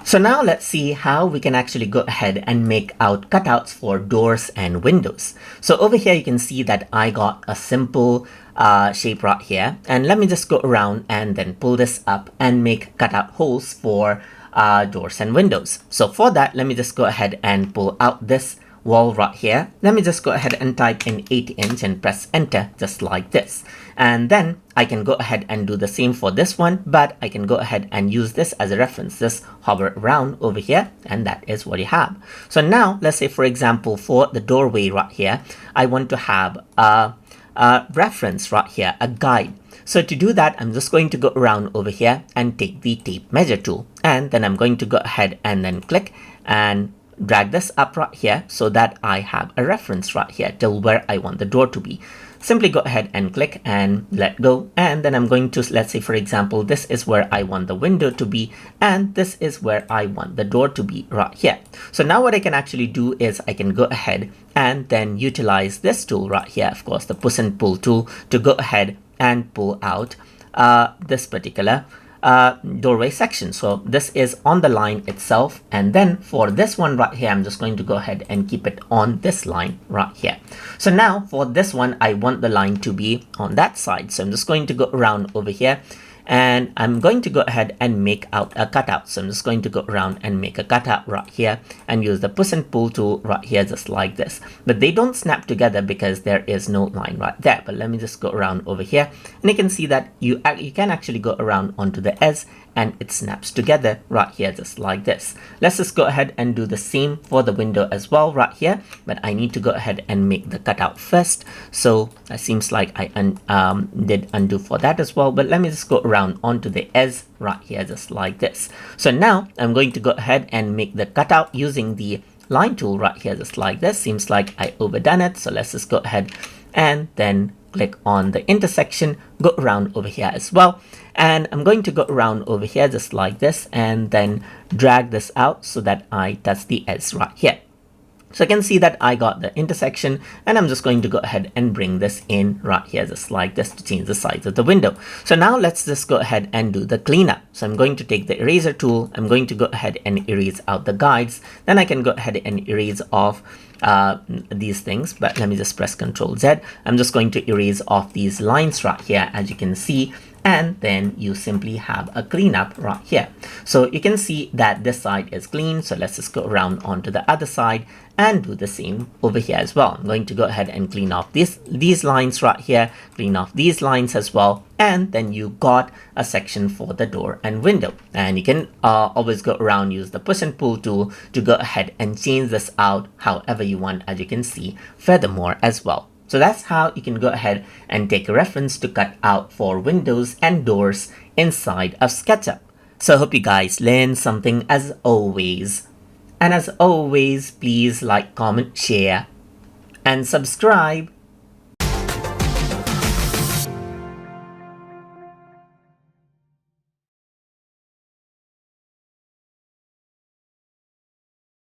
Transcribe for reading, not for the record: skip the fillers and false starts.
So now let's see how we can actually go ahead and make out cutouts for doors and windows. So over here, you can see that I got a simple shape right here. And let me just go around and then pull this up and make cutout holes for doors and windows. So for that, let me just go ahead and pull out this wall right here. Let me just go ahead and type in 8" and press enter just like this. And then I can go ahead and do the same for this one, but I can go ahead and use this as a reference. Just hover around over here and that is what you have. So now let's say, for example, for the doorway right here, I want to have a reference right here, a guide. So to do that, I'm just going to go around over here and take the tape measure tool. And then I'm going to go ahead and then click and drag this up right here so that I have a reference right here till where I want the door to be. Simply go ahead and click and let go. And then I'm going to, let's say, for example, this is where I want the window to be. And this is where I want the door to be right here. So now what I can actually do is I can go ahead and then utilize this tool right here. Of course, the push and pull tool to go ahead and pull out this particular doorway section. So this is on the line itself, and then for this one right here, I'm just going to go ahead and keep it on this line right here. So now for this one, I want the line to be on that side, so I'm just going to go around over here and I'm going to go ahead and make out a cutout. So I'm just going to go around and make a cutout right here and use the push and pull tool right here just like this. But they don't snap together because there is no line right there. But let me just go around over here and you can see that you can actually go around onto the edge and it snaps together right here just like this. Let's just go ahead and do the same for the window as well right here, but I need to go ahead and make the cutout first. So it seems like I did undo for that as well, but let me just go around onto the edge right here just like this. So now I'm going to go ahead and make the cutout using the line tool right here just like this. Seems like I overdone it, so let's just go ahead and then click on the intersection, go around over here as well, and I'm going to go around over here just like this and then drag this out so that I touch the edge right here. So I can see that I got the intersection, and I'm just going to go ahead and bring this in right here just like this to change the size of the window. So now let's just go ahead and do the cleanup. So I'm going to take the eraser tool, I'm going to go ahead and erase out the guides, then I can go ahead and erase off these things, but let me just press Ctrl Z. I'm just going to erase off these lines right here, as you can see, and then you simply have a cleanup right here. So you can see that this side is clean. So let's just go around onto the other side and do the same over here as well. I'm going to go ahead and clean off these lines right here, clean off these lines as well, and then you got a section for the door and window. And you can always go around, use the push and pull tool to go ahead and change this out however you want, as you can see furthermore as well. So that's how you can go ahead and take a reference to cut out for windows and doors inside of SketchUp. So I hope you guys learned something as always. And as always, please like, comment, share, and subscribe.